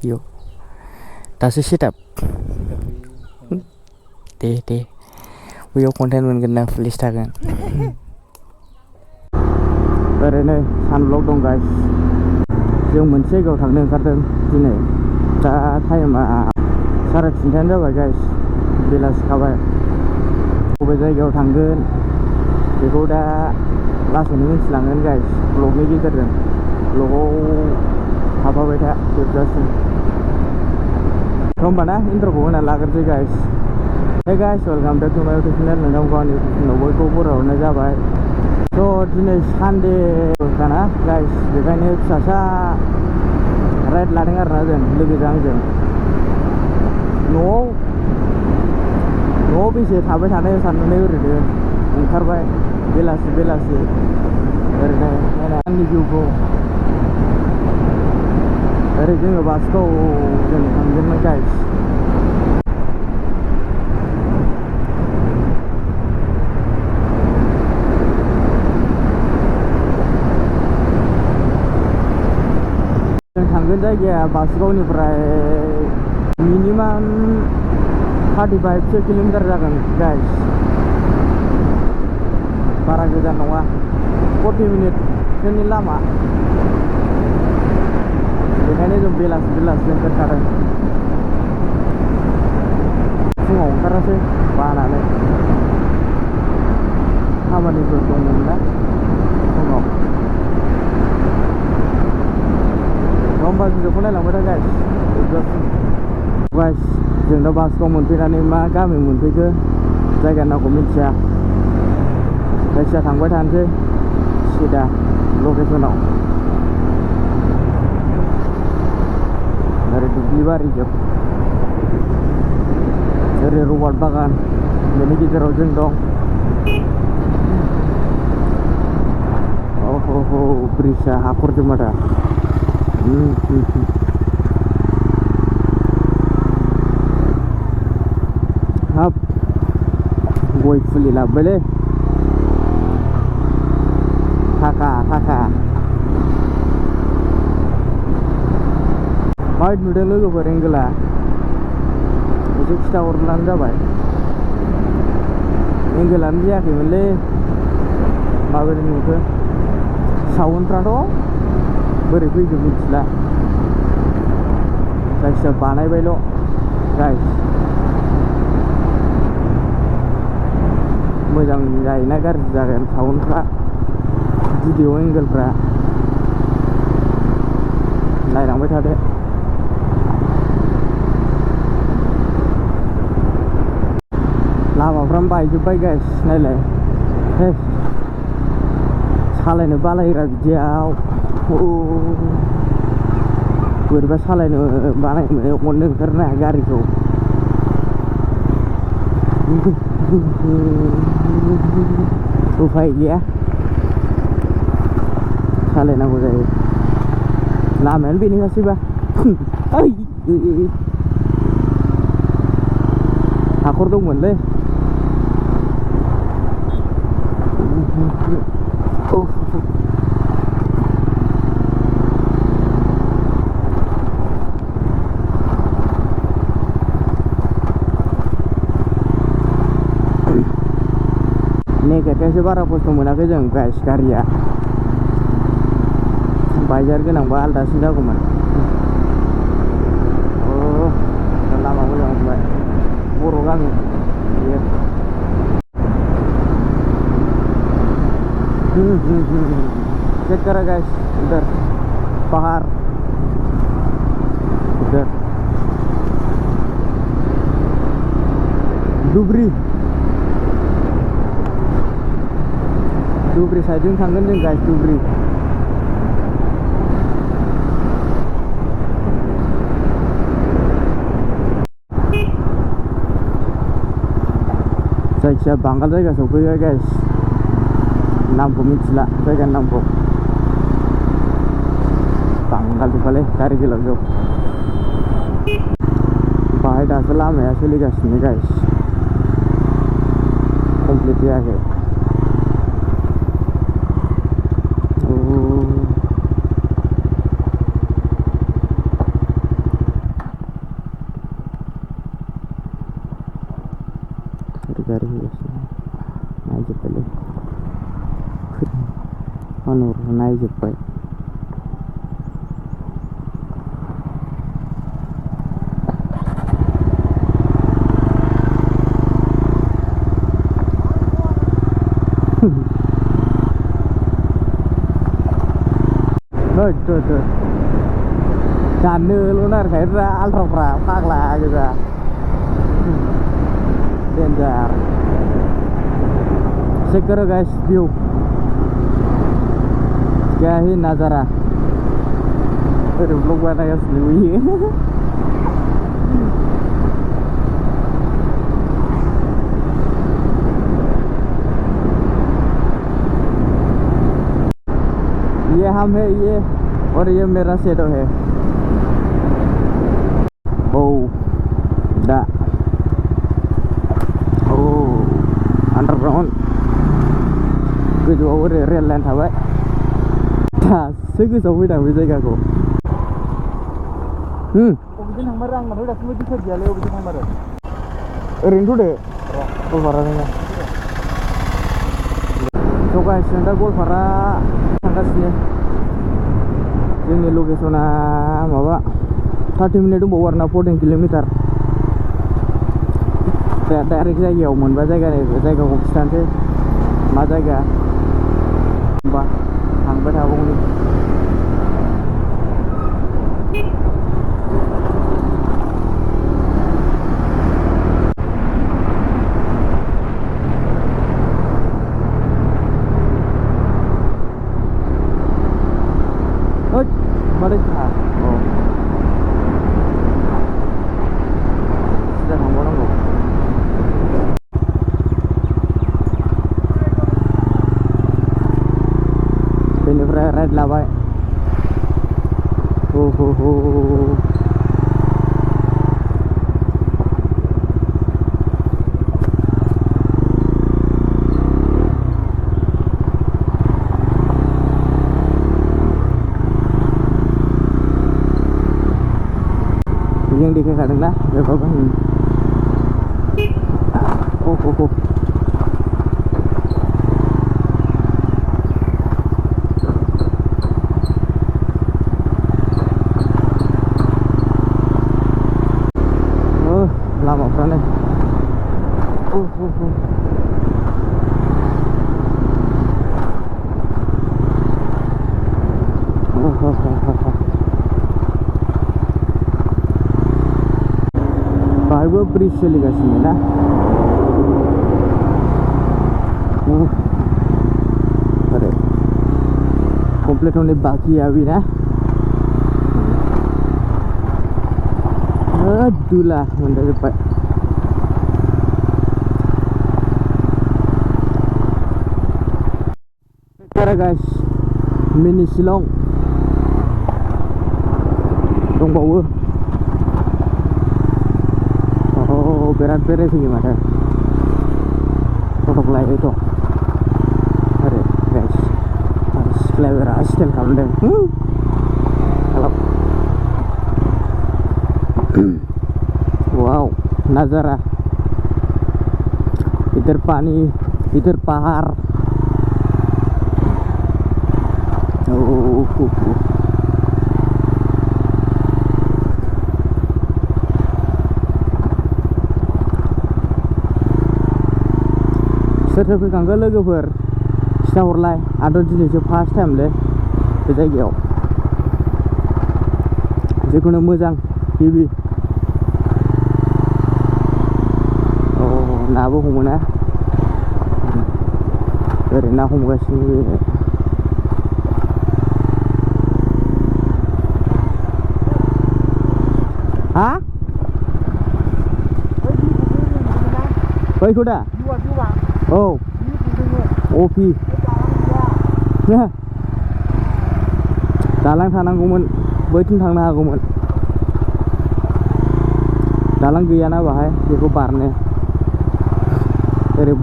Yo, दासो setup दे बैयाव content मोनगोन ना पुलिस थागोन। ओरैनो सानब्लक दं गाइस, जों मोनसे जायगायाव थांनो ओंखारदों दिनै। दा टाइमा 3:30 जाबाय गाइस, बेलासिखाबाय। बबे जायगायाव थांगोन बेखौ दा लासैनो मिथिलांगोन गाइस, ब्लगनि गेजेरजों। ब्लगाव थाफाबाय था जोबजासिम। होमबा ना इन्ट्र'खौ होना लाग्रोसै guys. Hey guys, welcome back to my YouTube channel. नोंथांखौ आंनि इउटुब बयखौ बरायहरनाय जाबाय। थ' दिनै सानडेखाना गाइस, बेखायनो फिसासा राइड लादों आरोना जों लोगोजों आंजों। न'आव बेसे थाबाय थानो साननानै ओरैनो ओंखारबाय बेलासि ओरैनो नायना आंनि भिउखौ। ओरै जोङो बासखौ जों थांदोंमोन गाइस। जों थांगोन जायगाया बासुगावनिफ्राय मिनिमाम 35 किल'मिटार जागोन गाइस। बारा गोजान नङा, 40 मिनिटसोनि लामा। बेखायनो जों बेलासि ओंखारखादों। फुङाव ओंखारासै बानानै, खामानिफोर दंमोन ना फुङाव। होमबा भिडिअखौ नायलांबाय था गाइस जोबजासिम। गाइस, जों दा बासुगाव मोनफैनानै मा गामि मोनफैखो जायगानि नामखौ मिथिया। जायखिया थांबाय थानोसै सिदा लकेसनाव। ओरै दुब्लिबारि जोब, ओरै रबार्ट बागान, बेनि गेजेराव जों दं। अहो ब्रिजआ हाखरजोब माथो। हाब गय फुलि लाबोबायलै, थाखा माबायदि नुदों लोगोफोर एंगोला? एसे खिथाहरब्लानो जाबाय। एंगोलानो जायाखैमोनलै, माबायदि नुखो। साउन्डफ्राथ' बोरै फैखो मिथिला, जायखिया बानायबायल' गाइस। मोजां जायोना गाज्रि जागोन साउन्डफ्रा, भिडिअ एंगोलफ्रा, नायलांबाय थादो। लामाफ्रानो बायजोब्बाय गाइस, नायलाय। सालायनो बालायग्रा बिदियाव बोरैबा सालायनो बानायनो अननो ओंखारनो हाया गारिखौ। उफाय गैया, सालायनांगौ जायो। लामायानो बेनोखासैबा। हाखर दंमोनलै। नेकेटखायसो बारा खस्थ' मोनाखै जों गाइस। गारिया बाइजार गोनांबा आलदासिन जागौमोन। लामा मोजां मोनबाय, बर' गामि बेयो। चेक करो गाइस, उधर पहाड़, उधर धुबरी साइडजों थांगोन जों गाइस। धुबरी जायखिया बांगाल जायगा सौफैबाय गाइस। नामखौ मिथिला जायगानि नामखौ। बांगाल जोबखालै गारि गोलाव जोब। बाहाय दासो लामाया सोलिगासिनो गाइस, कमप्लिट जायाखै। बायजोब्बाय tuh Dane lunar kayak alfa fakla juga danger seger guys view क्या ही नज़ारा अरे लोग बनाया हुई है ये हम है ये और ये मेरा शेडो है दा अंडरग्राउंड गोजौआव ओरै रेल लाइन थाबाय दासो गोसोआव फैदों बे जायगाखौ अबेजों थांमारो आं माथो दासिमबो दिथा गैयालै अबेजों थांमारो ओरैनोथ' दे गवालपाराजोंनो थ' गाइस जों दा गवालपारा थांगासिनो जोंनि लकेसना माबा 30 मिनिट दंबावो आरोना 14 किल'मिटार दा डाइरेक्ट जायगायाव मोनबा जायगाखौ खिथानोसै मा जायगा होमबा थांबाय थाबावनि मारै साहा सिदा थांबावनांगौ बेनिफ्राय राइट लाबाय yang dikatakan lah berapa ini lama banget बाहायबो ब्रिज सोलिगासिनो ना अरे कंप्लीट होने बाकी है अभी ना दूल्हा मंदिर पर guys mini Shillong dongbawo berat-berat sih gimana foto lain itu ada guys harus clever asisten kamu deh kalau wow nazara इधर पानी इधर पहाड़ सोर फैखांखो लोगोफोर खिथाहरलाय आंथ' दिनैसो फार्स्ट टाइमलै बे जायगायाव जिखुनु मोजां गिबि नाबो हमो ना ओरै ना हमगासिनो हा बैखौ दा औ अफि दालां थानांगौमोन बैथिं थांनो हागौमोन दालां गैयाना बाहाय बेखौ बारनो ओरै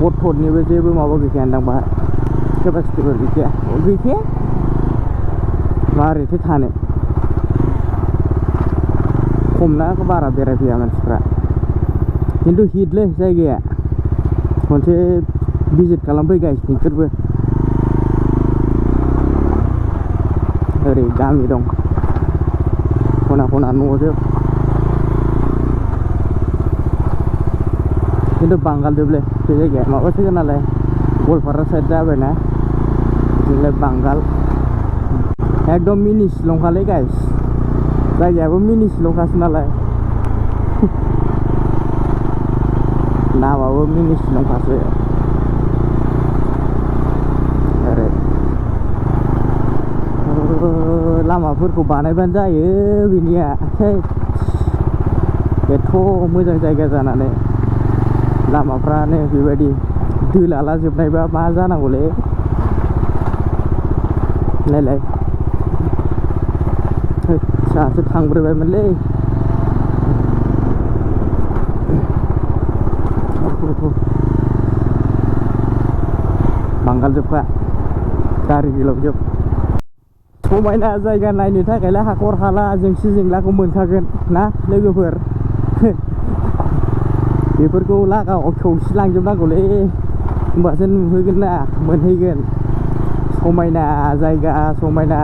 बटफोरनिबो जेबो माबा गैखायानदां बाहाय केपासिटिफोर गैखाया मारैथो थानो खमना बारा बेरायफैया मानसिफ्रा खिन्थु हिटलै जायगाया खनसे भिजिट खालामफै गाइस नोंसोरबो ओरै गामि दं खना खना न'जोब खिन्थु बांगाल जोबलै बे जायगाया माबासो नालाय गवालपारा साइड जाबायना जोंलाय बांगाल एकदम मिनि शिलंखालै गाइस जायगायाबो मिनि शिलंखासो नालाय नामाबो मिनि शिलंखासो ओरै लामाफोरखौ बानायबानो जायो बिनिया एथ' मोजां जायगा जानानै लामाफ्रानो बेबायदि दोलाला जोबनायबा मा जानांगौलै नायलाय फिसासो थांब्रोबायमोनलै बांगाल जोबखा गारि गिलाव जोब समायना जायगा नायनो थाखायलाय हाखर हाला जेंसि जेंलाखौ मोनखागोन ना लोगोफोर बेफोरखौ लागाव सौसिलांजोबनांगौलै होमबासो नुहैगोन ना मोनहैगोन समायना जायगा समायना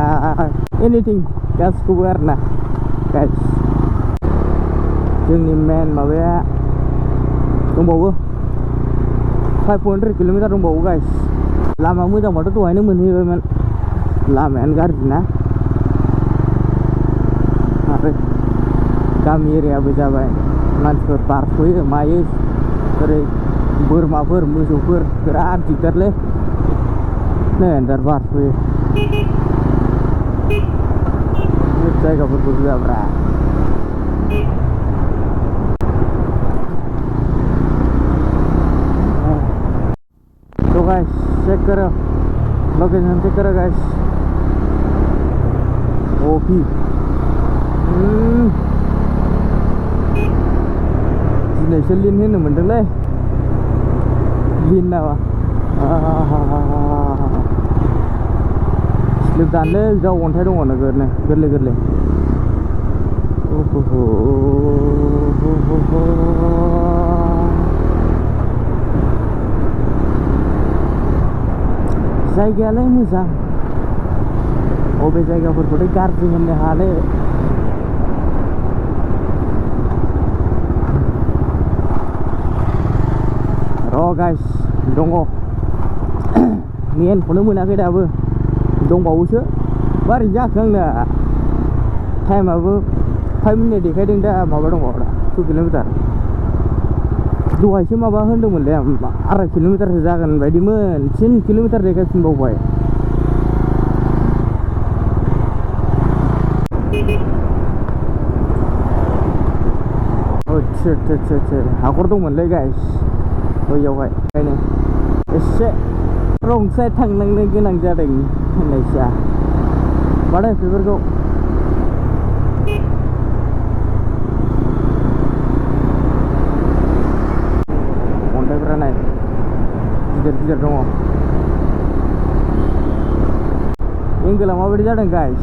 एनिथिं गासिखौबो आरोना गाइस जोंनि मेन माबाया दंबावो 5.3 किल'मिटार दंबावो गाइस लामा मोजांबाथ' दहायनो मोनहैबायमोन लामायानो गाज्रि ना आरो गामि एरियाबो जाबाय मानसिफोर बारस'यो मायो ओरै बोरमाफोर मोसौफोर बिराद दिगदारलै नेन्दार बारस'यो जायगाफोरखौ होआब्रा तो गाइस चेक करो लोकेशन चेक करो गाइस ओपी दिनैसो लिन होनो मोनदोंलै लिन नामा स्लिप दानलै बिदाव अन्थाइ दङ नोगोरनो गोरलै गोरलै जायगायालाय मोजां अबे जायगाफोरखौथ' गाज्रि होननो हानो र' गाइस दङ मेनखौनो मोनाखै दाबो दंबावोसो मारै जाखो आंना टाइमाबो 5 मिनिट देखायदों दा माबा दंबावो दा 2 किल'मिटार दहायसो माबा होनदोंमोनलै आं 2.5 किल'मिटारसो जागोन बायदिमोन 3 किल'मिटार देखायफिनबावबाय हाखर दंमोनलै गाइस बैयावहाय ओंखायनो एसे रं साइड थांनांनो गोनां जादों होननायसो माथो बेफोरखौ अन्थाइफ्रा नाय गिदिर गिदिर दङ एंगेला माबायदि जादों गाइस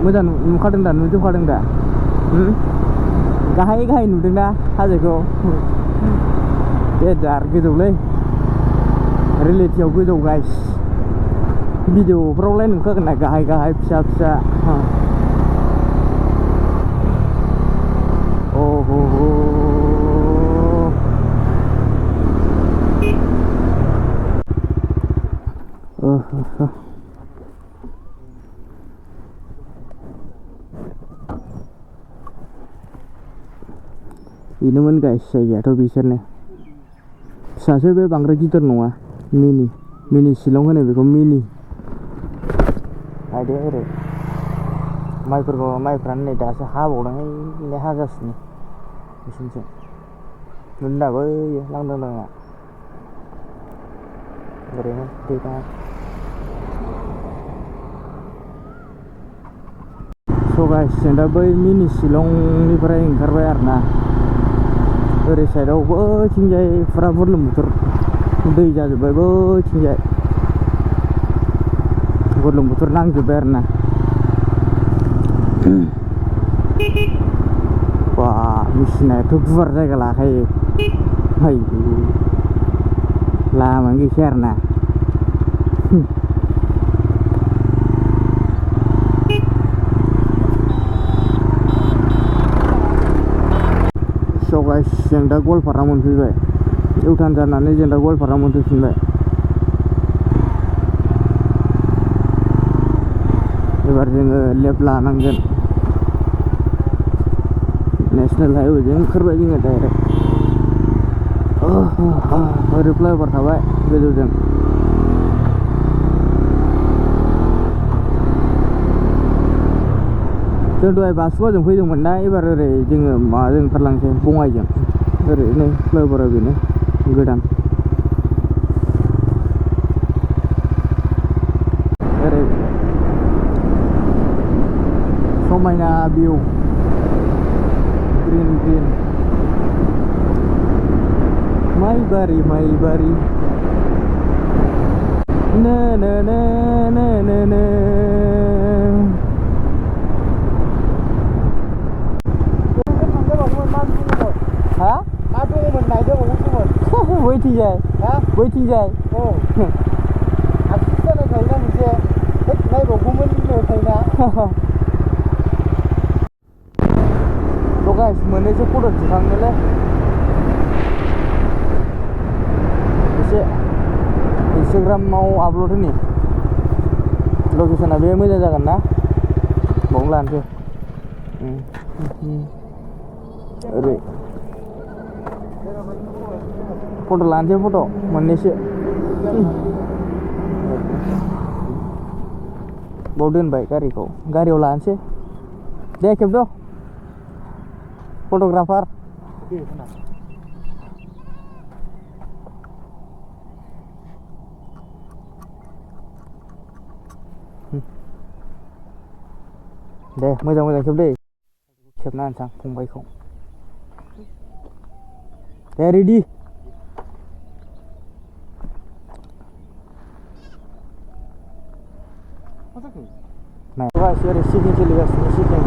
मोजां नुखादों दा नुजोबखादों दा गाहाय गाहाय नुदों ना हाजोखौ देन्जार गोजौलै रियेलिटियाव गोजौ गाइस भिडिअफ्रावलाय नुखागोन ना गाहाय गाहाय फिसा फिसा बेनोमोन गाइस जायगायाथ' बिसोरनो फिसासो बे बांद्राय गिदिर नङा मिनि शिलं होनो बेखौ मिनि नायदो ओरै माइफ्रानो नै दासो हाबावदोंहाय हागासिनो बिसोरनिथिं नुदों दा बैयो लांदां लांदाङा ओरैनो दै दङ स' गाइस जों दा बै मिनि शिलंनिफ्राय ओंखारबाय आरोना ओरै साइडआव बैथिंजाय फुरा बुरलुंबुथुर दै जाजोब्बाय बैथिंजाय बुरलुंबुथुर नांजोब्बाय आरोना बा मेसिनाथ' गुवार जायगा लाखायो हाय लामायानो गैखाया आरोना गाइस जों दा गवालपारा मोनफैबाय इउटार्न जानानै जों दा गवालपारा मोनफैफिनबाय एबार जोङो लेफ्ट लानांगोन नेशनेल हाइवेजों ओंखारबाय जोङो डाइरेक्ट ओरै फ्लाइओभार थाबाय गोजौजों जों दहाय बासुगावजों फैदोंमोन ना एबार ओरै जोङो माबाजों ओंखारलांसै बङाइजों ओरैनो फ्लाइओभारा बेनो गोदान ओरै समायना भिउ ग्रीन ग्रीन माइबारि माइबारि नो नो नो नो नो नो हा मा दङमोन नायदोंमोन बैथिंजाय हा बैथिंजाय औ आगसि जानाय थायोना मोनसे नायबावगौमोन होननाय थायोना गाइस मोननैसो फट' दिखांनोलै एसे इन्सटाग्रामाव आपल'ड होनि लकेसना बे मोजां जागोन ना बावनो लानोसै ओरै फट' लानोसै फट' मोननैसो बाव दोनबाय गारिखौ गारियाव लानोसै दे खेबद' फट'ग्राफार दे मोजां मोजां खेब दे खेबना होनसां फंबायखौ दे रेडि नाय ओरै सिकिं सोलिगासिनो सिकिं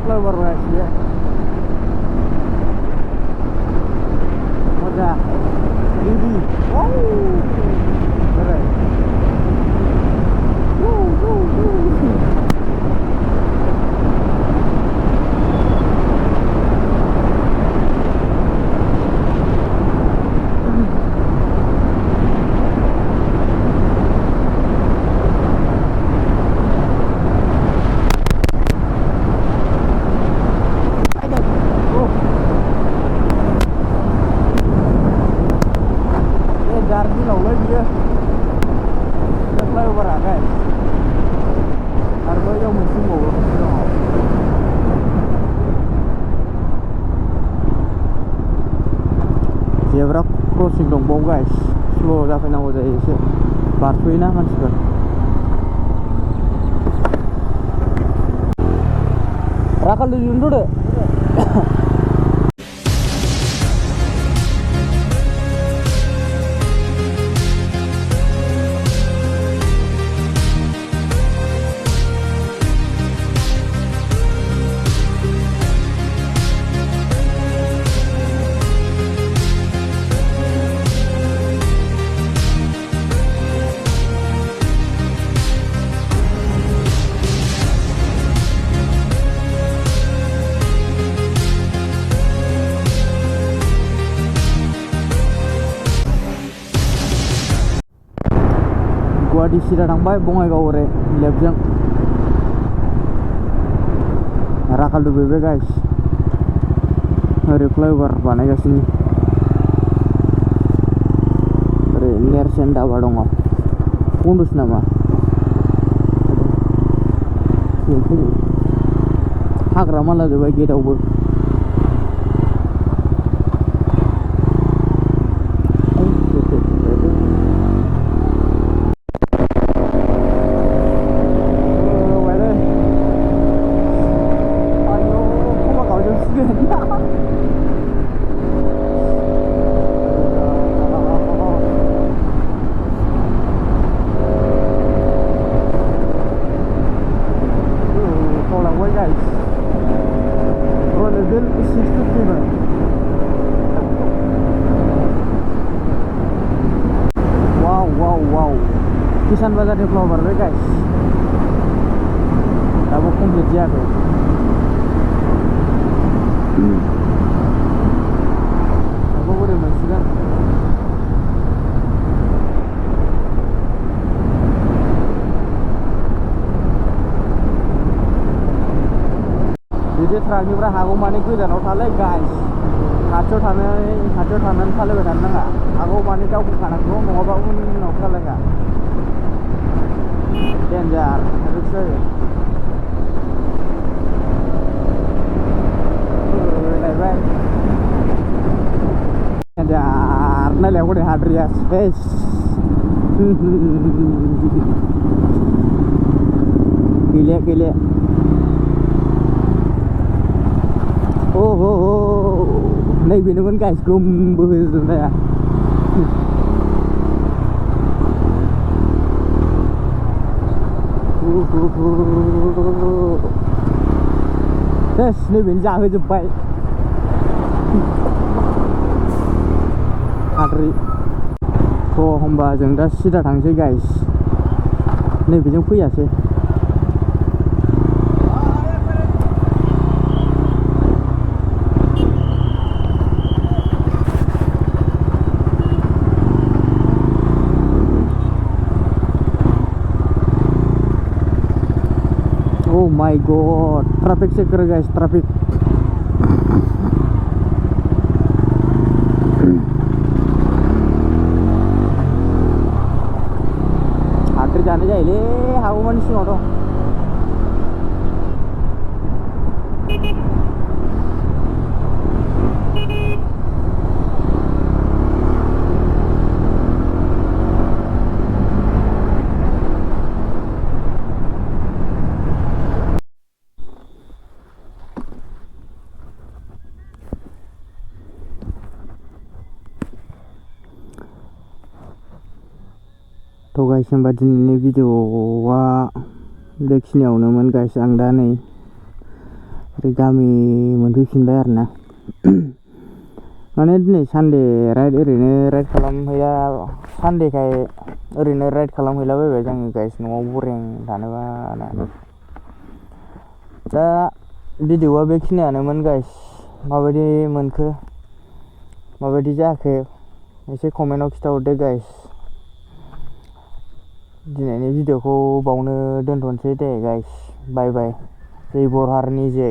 flyover guys ya. Udah ini wow keren. Zebra crossing dंबावो guys, slow जाफैनांगौ जायो एसे बारस'योना मानसिफोर। राखाल दिहुनदो। Guwahati सिदा थांबाय बङाइगाव ओरै लेफ्टजों राखाल दुबैबाय गाइस ओरै फ्लाइअभार बानायगासिनो ओरै नेरसोन दाबा दङ बन्दसो नामा हाग्रा माला जोब्बाय गेटआवबो किसान बाजारनि फ्लाइअभार बे गाइस दाबो कमप्लिट जायाखै दाबो बोरै मोनसिगोन बिदि ट्राकनिफ्राय हागौमानि गोजानाव थालै गाइस खाथियाव थानानै सालायबाय थानो नाङा हागौमानि दावखोखानांगौ नङाबा उनाव सालायगा डेन्जार रिक्स जायो नायबाय डेन्जार नायलाय हरै हाद्रिया सेस गैले ओहो नैबेनोमोन गाइस गोम बोहैजोबनाया सेस नैबेनो जाहोजोब्बाय हाद्रि थ' होमबा जों दा सिदा थांसै guys नैबेजों फैयासै Oh my god, traffic checker guys, traffic. Hadir जाने जायोलै हागौमानि सिङाव दं थ' गाइस होमबा दिनैनि भिडिअ'आ बेखिनियावनोमोन गाइस आं दा नै ओरै गामि मोनफैफिनबाय आरोना माने दिनै सानडे ओरैनो राइड खालामहैला सानडेखाय ओरैनो राइड खालामहैलाबायबाय जोङो गाइस न'आव बरिं थानोबा दा भिडिअ'आ बेखिनियानोमोन गाइस माबायदि मोनखो माबायदि जाखो एसे कमेन्टआव खिथाहरदो गाइस दिनैनि भिडिअ'खौ बावनो दोनथ'नोसै दे गाइस बाय बाय जै बर हारिनि जै